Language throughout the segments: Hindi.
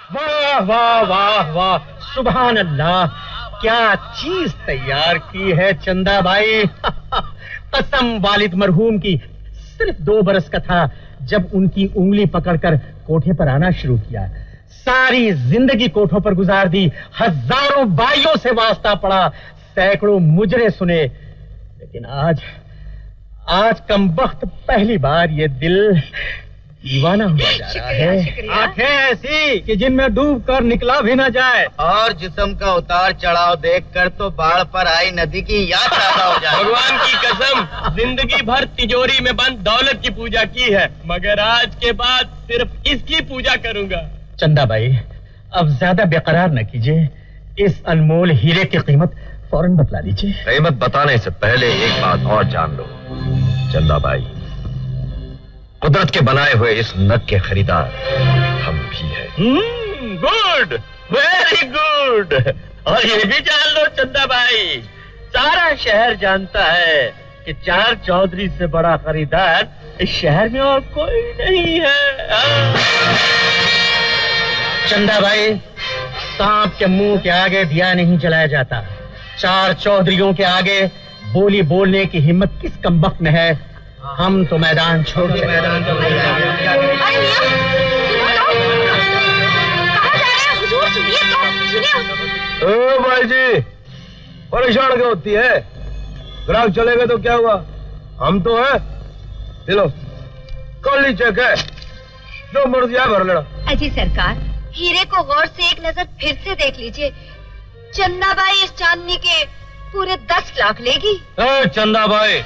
वाह वाह वाह वाह, सुभान अल्लाह, क्या चीज तैयार की है चंदा भाई। कसम वालिद मरहूम की, सिर्फ 2 बरस का था जब उनकी उंगली पकड़कर कोठे पर आना शुरू किया। सारी जिंदगी कोठों पर गुजार दी, हजारों बाइयों से वास्ता पड़ा, सैकड़ों मुजरे सुने, लेकिन आज कमबख्त पहली बार ये दिल दीवाना हुआ जा रहा है। आंखें ऐसी कि जिनमें डूब कर निकला भी ना जाए, और जिस्म का उतार चढ़ाव देखकर तो बाढ़ पर आई नदी की याद ताजा हो जाए। भगवान की कसम, जिंदगी भर तिजोरी में बंद दौलत की पूजा की है, मगर आज के बाद सिर्फ इसकी पूजा करूंगा। चंदा भाई, अब ज्यादा बेकरार न कीजिए, इस अनमोल हीरे की कीमत फौरन बतला दीजिए। कीमत बताने से पहले एक बात और जान लो चंदा भाई, कुदरत के बनाए हुए इस नग के खरीदार हम भी हैं। Good, very good. और ये भी जान लो चंदा भाई, सारा शहर जानता है कि 4 चौधरी से बड़ा खरीदार इस शहर में और कोई नहीं है। चंदा भाई, सांप के मुंह के आगे दिया नहीं जलाया जाता। 4 चौधरियों के आगे बोली बोलने की हिम्मत किस कमबख्त में है। हम तो मैदान छोड़ के मैदान ओ भाई जी, परेशान क्यों होती है? ग्राहक चले गए तो क्या हुआ, हम तो हैं। चलो कल ही चेक है, जो मर्जी है भर लेना। अजी सरकार, हीरे को गौर से एक नजर फिर से देख लीजिए। चंदा भाई इस चांदनी के पूरे 10 लाख लेगी। चंदा भाई,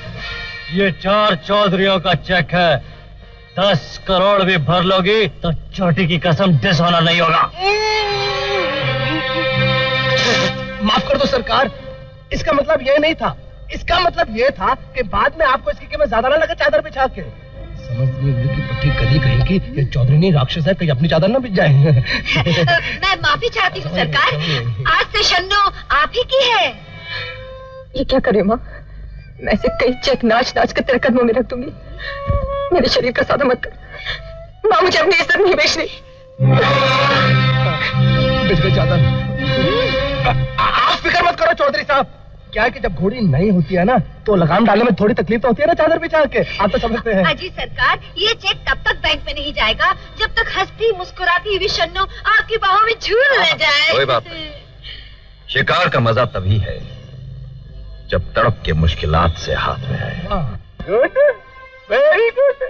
ये 4 चौधरियों का चेक है, 10 करोड़ भी भर लोगी तो चोटी की कसम डिसऑनर नहीं होगा। माफ कर दो सरकार, इसका मतलब ये नहीं था। इसका मतलब ये था कि बाद में आपको इसकी कीमत ज्यादा ना लगे चादर बिछा के। समझ की पट्टी कली कहीं की ये चौधरी नहीं राक्षस है, कहीं अपनी चादर ना बिछ जाए। मैं माफी चाहती हूँ सरकार, आज से शन्नो आप ही की है। ये क्या करे माँ, मैं ऐसे कई चेक नाच नाच कर तेरे कदमों में रख दूंगी। मेरे शरीर का सौदा मत कर माँ, मुझे अपनी इज्जत नहीं बेचनी। बिछ गई चादर। आप फिक्र मत करो चौधरी साहब, क्या है कि जब घोड़ी नहीं होती है ना तो लगाम डालने में थोड़ी तकलीफ तो होती है ना चादर बिछा के, आप तो समझते हैं। अजी सरकार, ये चेक तब तक बैंक में नहीं जाएगा जब तक हंसती मुस्कुराती हुई शन्नो आपकी बाहों में झूल न जाए। कोई बात नहीं, शिकार का मजा तभी है जब तड़प के मुश्किलात से हाथ में आए। Good, very good.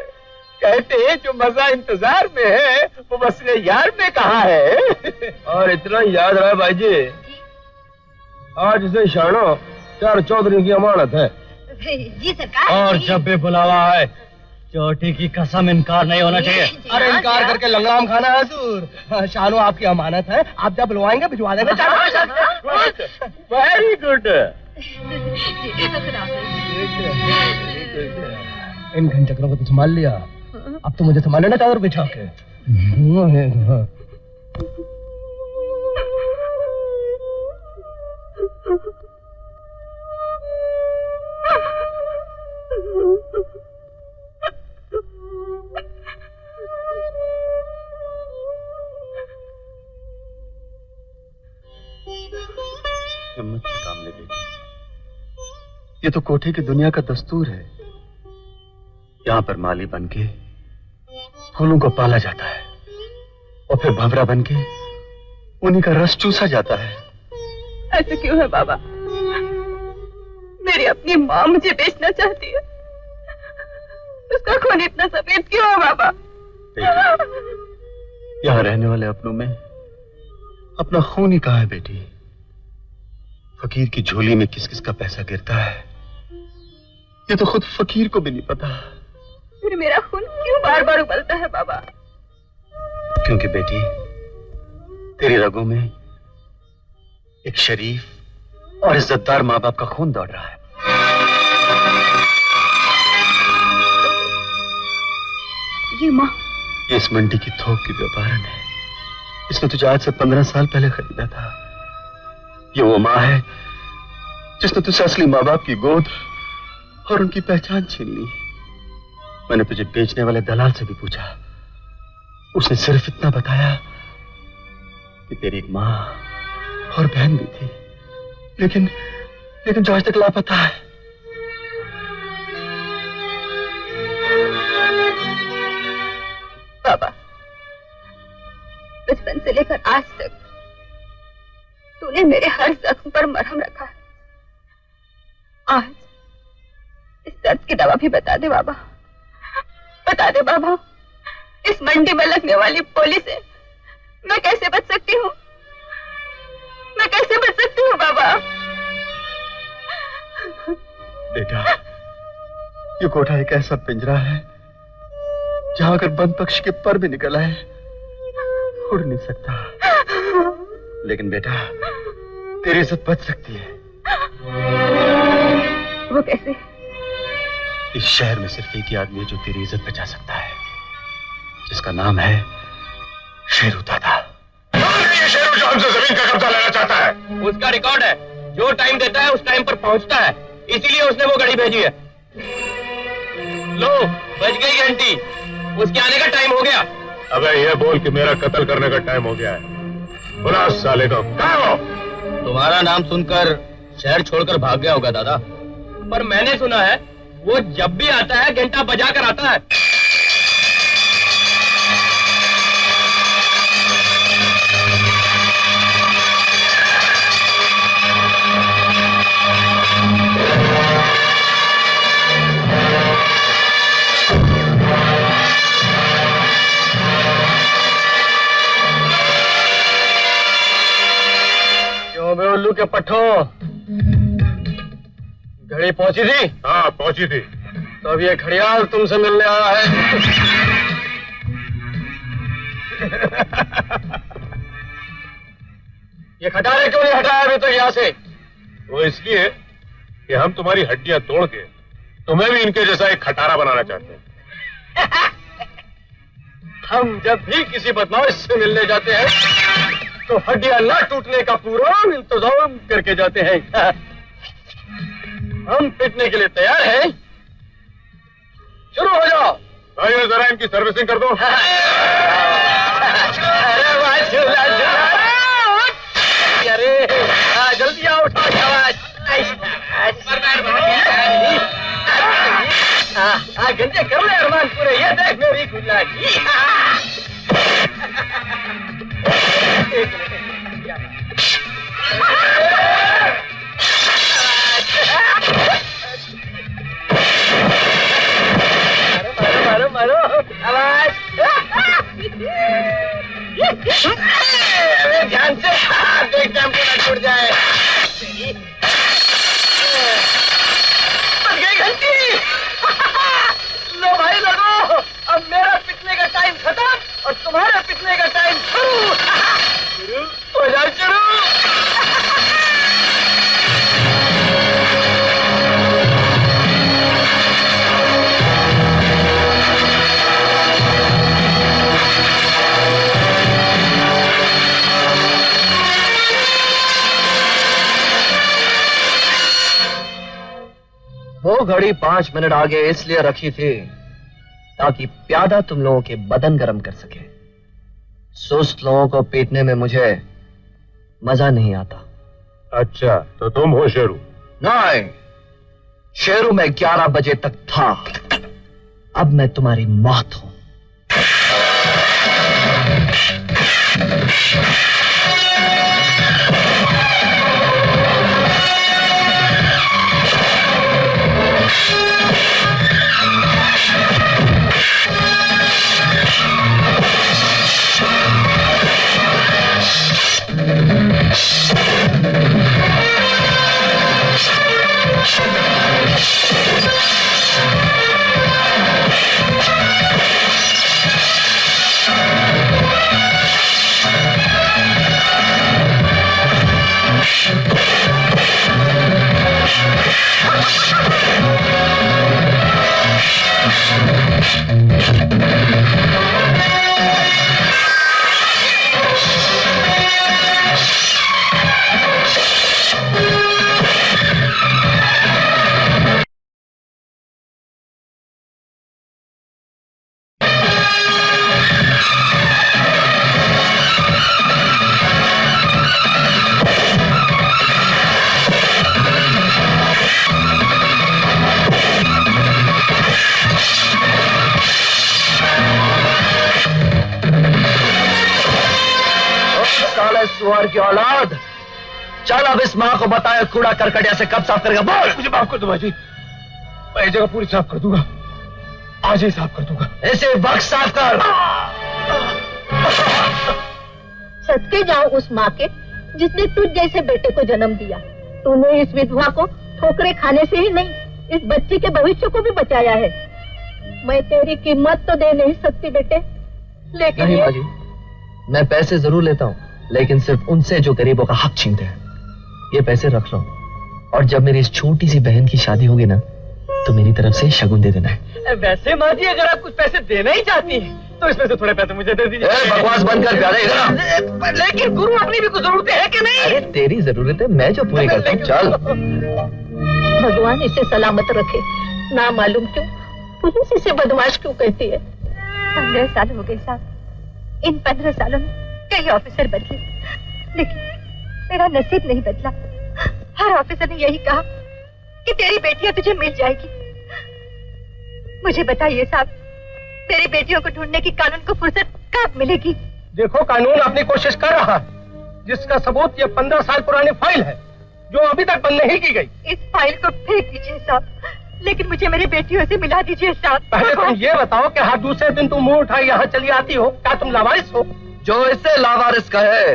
कहते हैं जो मजा इंतजार में है वो मसले यार में कहा है। और इतना याद रहा भाई जी, आज से शानो 4 चौधरी की अमानत है। जी सरकार। और जब भी बुलावा है चोटी की कसम इनकार नहीं होना चाहिए। अरे इनकार करके लंगड़ाम खाना है हजूर। शानो आपकी अमानत है, आप जब बुलवाएंगे भिजवा देंगे। Very good. इन घनचक्रों को तो संभाल लिया, अब तो मुझे संभालना चादर बिछा के। हिम्मत से काम ले बेटी, ये तो कोठे की दुनिया का दस्तूर है। यहाँ पर माली बनके फूलों को पाला जाता है और फिर भंवरा बनके उन्हीं का रस चूसा जाता है। ऐसे क्यों है बाबा? मेरी अपनी माँ मुझे बेचना चाहती है, उसका खून इतना सफेद क्यों है बाबा? यहाँ रहने वाले अपनों में अपना खून ही कहाँ है बेटी? फकीर की झोली में किस किस का पैसा गिरता है ये तो खुद फकीर को भी नहीं पता। फिर मेरा खून क्यों बार बार उबलता है बाबा? क्योंकि बेटी तेरी रगों में एक शरीफ और इज्जतदार माँ बाप का खून दौड़ रहा है। ये माँ, ये इस मंडी की थोक की व्यापारन है, इसने तुझे आज से 15 साल पहले खरीदा था। ये वो माँ है जिसने तुझसे असली माँ बाप की गोद और उनकी पहचान छीन ली। मैंने तुझे बेचने वाले दलाल से भी पूछा, उसने सिर्फ इतना बताया कि तेरी एक माँ और बहन भी थी, लेकिन जो आज तक लापता है। बाबा, बचपन से लेकर आज तक तूने मेरे हर जख्म पर मरहम रखा है। आज इस दर्द की दवा भी बता दे बाबा, बता दे बाबा। इस मंडी में लगने वाली पोली से मैं कैसे बच सकती हूँ? मैं कैसे बच सकती हूँ बाबा? बेटा, ये कोठा एक ऐसा पिंजरा है जहां अगर बंद पक्षी के पर भी निकल आए उड़ नहीं सकता। लेकिन बेटा, तेरी इज्जत बच सकती है। वो कैसे? इस शहर में सिर्फ एक ही आदमी है जो तेरी इज्जत बचा सकता है, जिसका नाम है शेरू दादा। ये शेरू जो हमसे जमीन का कब्जा लेना चाहता है, उसका रिकॉर्ड है, जो टाइम देता है उस टाइम पर पहुंचता है, इसीलिए उसने वो गाड़ी भेजी है। लो, बज गई घंटी, उसके आने का टाइम हो गया। अबे ये बोल कि मेरा कत्ल करने का टाइम हो गया है। बुला उस साले को। कहाँ हो? तुम्हारा नाम सुनकर शहर छोड़कर भाग गया होगा दादा। पर मैंने सुना है वो जब भी आता है घंटा बजा कर आता है। उल्लू के पट्टो, घड़ी पहुंची थी? हाँ, पहुंची थी। तो अब ये घड़ियाल तुमसे मिलने आया है। ये खटारे क्यों नहीं हटाया अभी तक यहाँ से? वो इसलिए कि हम तुम्हारी हड्डियां तोड़ के तुम्हें भी इनके जैसा एक खटारा बनाना चाहते हैं। हम जब भी किसी बदमाश से मिलने जाते हैं तो हड्डियां न टूटने का पूरा इंतजाम करके जाते हैं। हम पिटने के लिए तैयार हैं। शुरू हो जाओ। भाई जरा इनकी सर्विसिंग कर दो। अरे वाह, झूला झूला। अरे जल्दी आओ, उठाओ आवाज। गंजे कर ले अरमान पूरे। ये देख मेरी गुलाटी। मारो मारो मारो आवाज। ध्यान से, देख टेम्पो ना छूट जाए। बज गई घंटी। लो भाई लगो, अब मेरा पिटने का टाइम खत्म और तुम्हारे पिटने का टाइम शुरू। शुरू हो जाओ, शुरू। वो घड़ी 5 मिनट आगे इसलिए रखी थी ताकि प्यादा तुम लोगों के बदन गर्म कर सके। सुस्त लोगों को पीटने में मुझे मजा नहीं आता। अच्छा, तो तुम हो शेरू? नहीं, शेरू मैं 11 बजे तक था, अब मैं तुम्हारी मौत हूं। साले सुअर की औलाद, चल अब इस माँ को बताया कूड़ा करकटिया से कब साफ करेगा, बोल। मुझे माफ कर दो भाई जी, मैं ये जगह पूरी साफ कर दूंगा, आज ही साफ कर दूंगा। इसे वक्त साफ कर। सदके जाओ उस माँ के जिसने तुझ जैसे बेटे को जन्म दिया। तूने इस विधवा को ठोकरे खाने से ही नहीं, इस बच्ची के भविष्य को भी बचाया है। मैं तेरी कीमत तो दे नहीं सकती बेटे, लेकिन नहीं माँ जी, मैं पैसे जरूर लेता हूँ, लेकिन सिर्फ उनसे जो गरीबों का हक छीनते हैं। ये पैसे रख लो, और जब मेरी इस छोटी सी बहन की शादी होगी ना, तो मेरी तरफ से शगुन दे देना है। वैसे माँ जी, अगर आप कुछ पैसे देना ही चाहती हैं, तो इसमें से थोड़े पैसे मुझे दे दीजिए। बकवास बंद कर प्यारे, इधर। लेकिन गुरु, अपनी भी कुछ जरूरतें है कि नहीं? अरे तेरी जरूरत है, मैं जो पूरी करता हूँ। चल। भगवान इसे सलामत रखे। ना मालूम क्यों पुलिस इसे बदमाश क्यों कहती है। 15 साल हो गए साहब। इन 15 सालों में कई ऑफिसर बदले, लेकिन मेरा नसीब नहीं बदला। हर ऑफिसर ने यही कहा कि तेरी बेटियां तुझे मिल जाएगी। मुझे बताइए साहब, तेरी बेटियों को ढूंढने की कानून को फुर्सत कब मिलेगी? देखो, कानून अपनी कोशिश कर रहा है, जिसका सबूत ये 15 साल पुरानी फाइल है, जो अभी तक बंद नहीं की गई। इस फाइल को फेंक दीजिए साहब, लेकिन मुझे मेरी बेटियों से मिला दीजिए साहब। पहले तुम ये बताओ कि हर दूसरे दिन तुम मुंह उठाई यहाँ चली आती हो, क्या तुम लावारिस हो? जो इसे लावारिस कहे,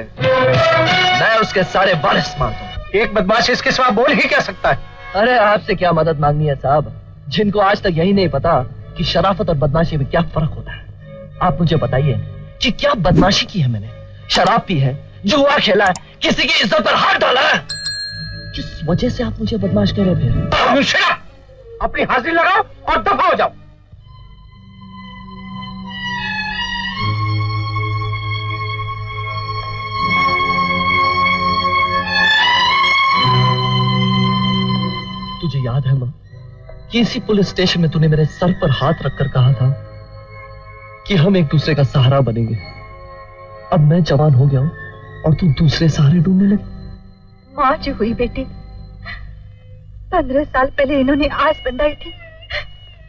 मैं उसके सारे वारिस मानता हूँ। एक बदमाश इसके सिवा बोल ही क्या सकता है? अरे आपसे क्या मदद मांगनी है साहब, जिनको आज तक यही नहीं पता कि शराफत और बदमाशी में क्या फर्क होता है। आप मुझे बताइए कि क्या बदमाशी की है मैंने? शराब पी है, जुआ खेला है, किसी की इज्जत पर हाथ डाला है? किस वजह से आप मुझे बदमाश कह रहे थे? अपनी हाजिरी लगाओ और दफा हो जाओ। तुझे याद है मां कि इसी पुलिस स्टेशन में तूने मेरे सर पर हाथ रखकर कहा था कि हम एक दूसरे का सहारा बनेंगे। अब मैं जवान हो गया हूं और तू दूसरे सहारे ढूंढने लगी। माँ जो हुई बेटी, 15 साल पहले इन्होंने आस बंधाई थी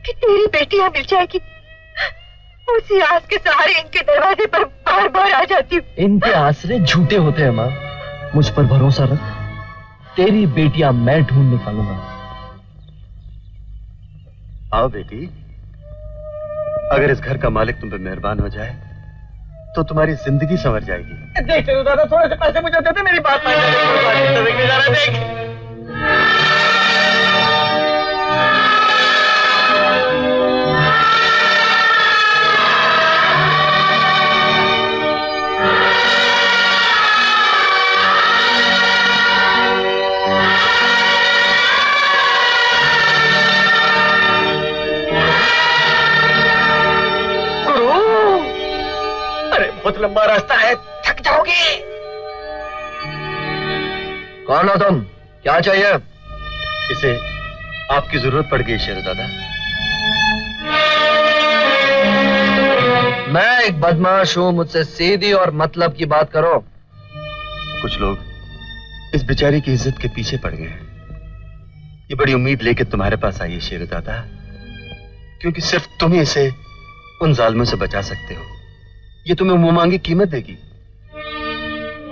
कि तेरी बेटियां मिल जाएगी। उसी आस के सहारे इनके दरवाजे पर बार बार आ जाती हूँ। इनके आसरे झूठे होते हैं माँ, मुझ पर भरोसा रख, तेरी बेटियां मैं ढूंढ निकालूंगा। आओ बेटी, अगर इस घर का मालिक तुम पे मेहरबान हो जाए तो तुम्हारी जिंदगी संवर जाएगी। देख लो दादा, थोड़े से पैसे मुझे दे दे, मेरी बात मान देख। बहुत लंबा रास्ता है, थक जाओगे। कौन हो तुम? क्या चाहिए? इसे आपकी जरूरत पड़ गई शेर दादा। मैं एक बदमाश हूं, मुझसे सीधी और मतलब की बात करो। कुछ लोग इस बेचारी की इज्जत के पीछे पड़ गए। ये बड़ी उम्मीद लेके तुम्हारे पास आई है शेर दादा, क्योंकि सिर्फ तुम ही इसे उन जालिमों से बचा सकते हो। ये तुम्हें मुंह मांगी कीमत देगी।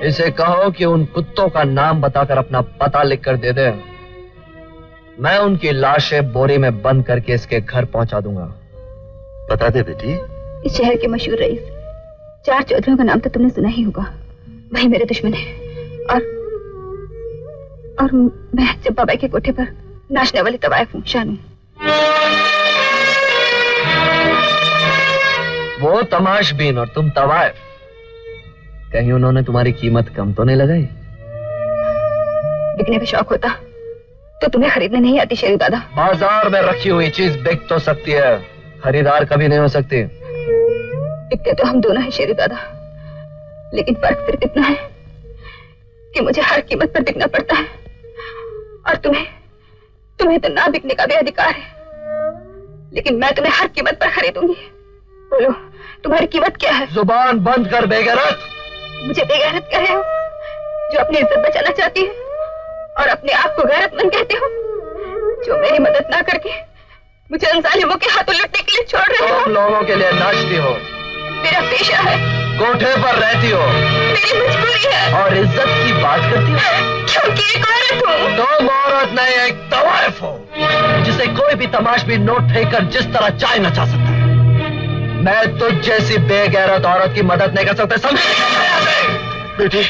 इसे कहो कि उन कुत्तों का नाम बताकर अपना पता लिखकर दे दे। मैं उनकी लाशें बोरी में बंद करके इसके घर पहुंचा दूंगा। बता दे बेटी। इस शहर के मशहूर रईस 4 चौधरियों का नाम तो तुमने सुना ही होगा। वही मेरे दुश्मन है, और मैं जब्बा बाई के कोठे पर नाचने वाली तवायफ हूँ, शानू। वो तमाशबीन और तुम तवायफ, कहीं उन्होंने तुम्हारी कीमत कम तो नहीं लगाई? बिकने का शौक होता तो तुम्हें खरीदने नहीं आती शेरू दादा। बाजार में रखी हुई चीज बिक तो सकती है, खरीदार कभी नहीं हो सकती। बिकते तो हम दोनों हैं शेरू दादा, लेकिन फर्क सिर्फ इतना है कि मुझे हर कीमत पर बिकना पड़ता है, और तुम्हें तो ना बिकने का भी अधिकार है। लेकिन मैं तुम्हें हर कीमत पर खरीदूंगी। बोलो, तुम्हारी कीमत क्या है? जुबान बंद कर बेगैरत। मुझे बेगैरत कह रहे हो, जो अपनी इज्जत बचाना चाहती है और अपने आप को गैरतमंद कहते हो, जो मेरी मदद ना करके मुझे उन जालिमों के हाथों लुटने के लिए छोड़ रहे हो। तुम लोगों के लिए नाचती हो। मेरा पेशा है कोठे पर रहती हो, मेरी मजबूरी है। और इज्जत की बात करती हो, क्योंकि एक औरत हूँ। तुम औरत नहीं, एक तवाइफ हो जिसे कोई भी तमाशबीन नोट फेंककर जिस तरह चाय नचा सकता है। मैं तुझ जैसी बेगैरत औरत की मदद नहीं कर सकता, समझे? बेटी,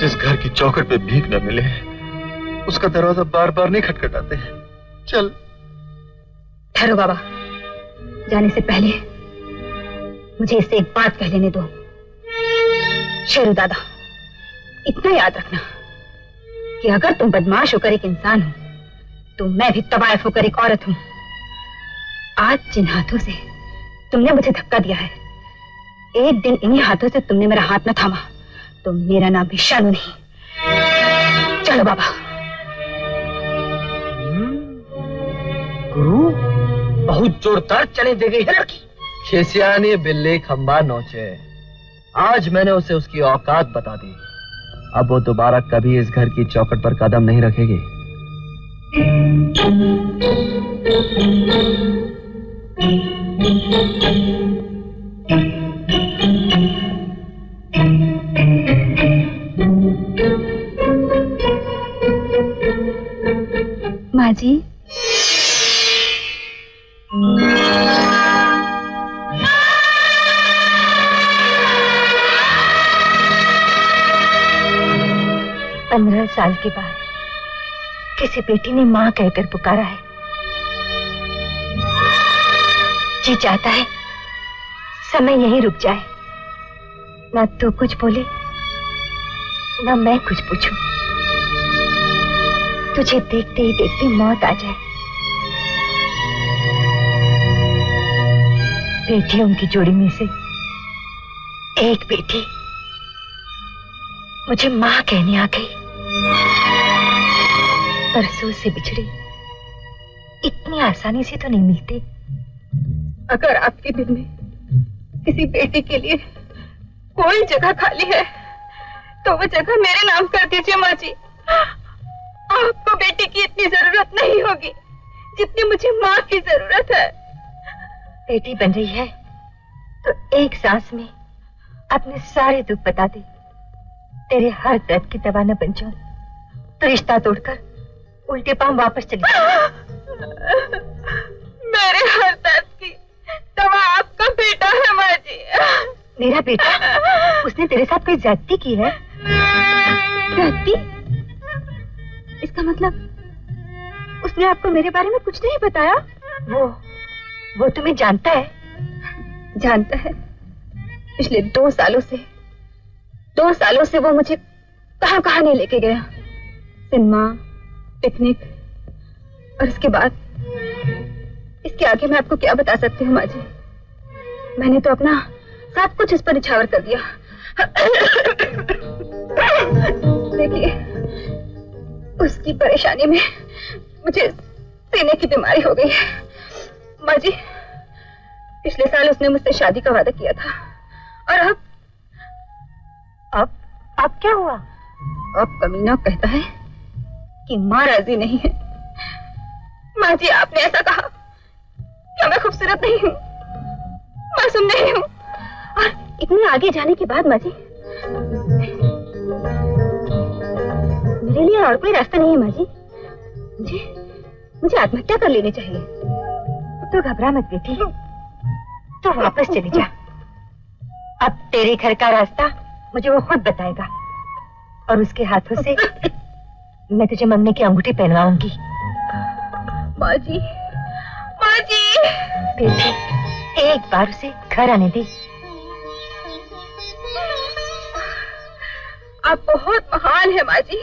जिस घर की चौखट पे भीख न मिले उसका दरवाजा बार बार नहीं खटखटाते। चल। ठहरो बाबा, जाने से पहले मुझे इससे एक बात कह लेने दो। शेरू दादा, इतना याद रखना कि अगर तुम बदमाश होकर एक इंसान हो तो मैं भी तवाइफ होकर एक औरत हूं। आज जिन हाथों से तुमने मुझे धक्का दिया है, एक दिन इन्हीं हाथों से तुमने मेरा हाथ न थामा तो मेरा नाम भी शानू नहीं। चलो बाबा। गुरु, बहुत जोरदार चले दे गई है लड़की। खिसियानी बिल्ली खंबा नोचे। आज मैंने उसे उसकी औकात बता दी। अब वो दोबारा कभी इस घर की चौखट पर कदम नहीं रखेगी। माँ जी, पंद्रह साल के बाद किसी बेटी ने माँ कहकर पुकारा है। जी चाहता है समय यहीं रुक जाए, ना तू कुछ बोले ना मैं कुछ पूछूं। तुझे देखते ही देखते मौत आ जाए। बेटियों की जोड़ी में से एक बेटी मुझे माँ कहने आ गई। परसों से बिछड़ी इतनी आसानी से तो नहीं मिलती। अगर आपके दिल में किसी बेटी के लिए कोई जगह खाली है तो वो जगह मेरे नाम कर दीजिए माँ जी। आपको बेटी की इतनी जरूरत नहीं होगी जितनी मुझे माँ की जरूरत है। बेटी बन रही है तो एक सांस में अपने सारे दुख बता दे। तेरे हर दर्द की दवा न बन जाऊं तो रिश्ता तोड़कर उल्टे पांव वापस चली जाऊं। मेरे हर दर्द की दवा आपका बेटा है माँ जी। मेरा बेटा? उसने तेरे साथ कोई ज्यादती की है? ज्यादती? इसका मतलब उसने आपको मेरे बारे में कुछ नहीं बताया? वो तुम्हें जानता है? जानता है। पिछले 2 सालों से वो मुझे कहां कहां नहीं लेके गया। सिनेमा, पिकनिक, और इसके बाद इसके आगे मैं आपको क्या बता सकती हूँ माँ जी। मैंने तो अपना सब कुछ इस पर निछावर कर दिया। देखिए, उसकी परेशानी में मुझे सीने की बीमारी हो गई है। माँ जी, पिछले साल उसने मुझसे शादी का वादा किया था और अब क्या हुआ? अब कमीना कहता है कि माँ राजी नहीं है। माँ जी, आपने ऐसा कहा क्या मैं खूबसूरत नहीं हूँ, मासूम नहीं हूँ? और इतने आगे जाने के बाद माँ जी, मेरे लिए और कोई रास्ता नहीं है माँ जी। मुझे आत्महत्या कर लेनी चाहिए। तो घबरा मत बेटी, तो वापस चली जा। अब तेरे घर का रास्ता मुझे वो खुद बताएगा और उसके हाथों से मैं तुझे मम्मी की अंगूठी पहनवाऊंगी। माँ जी, माँ जी। बेटी, एक बार उसे घर आने दे। आप बहुत महान है माँ जी।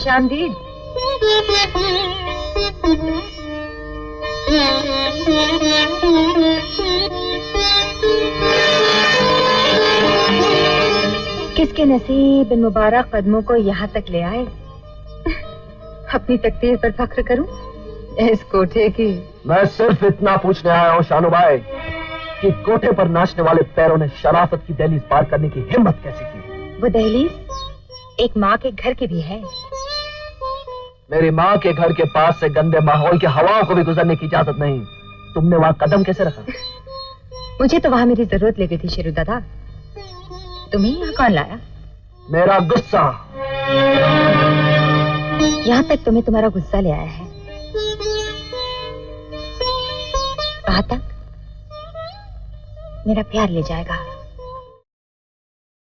खुशामदीद। किसके नसीब इन मुबारक कदमों को यहाँ तक ले आए। अपनी तकदीर पर फख्र करूं इस कोठे की। मैं सिर्फ इतना पूछने आया हूँ शानू भाई कि कोठे पर नाचने वाले पैरों ने शराफत की दहलीज पार करने की हिम्मत कैसे की? वो दहलीज एक माँ के घर की भी है। मेरी माँ के घर के पास से गंदे माहौल की हवाओं को भी गुजरने की इजाजत नहीं। तुमने वहाँ कदम कैसे रखा? मुझे तो वहाँ मेरी जरूरत लगी थी शेरू दादा। तुम्हें यहाँ कौन लाया? मेरा गुस्सा। यहाँ तक तुम्हें तुम्हारा गुस्सा ले आया है। कहाँ तक? मेरा प्यार ले जाएगा।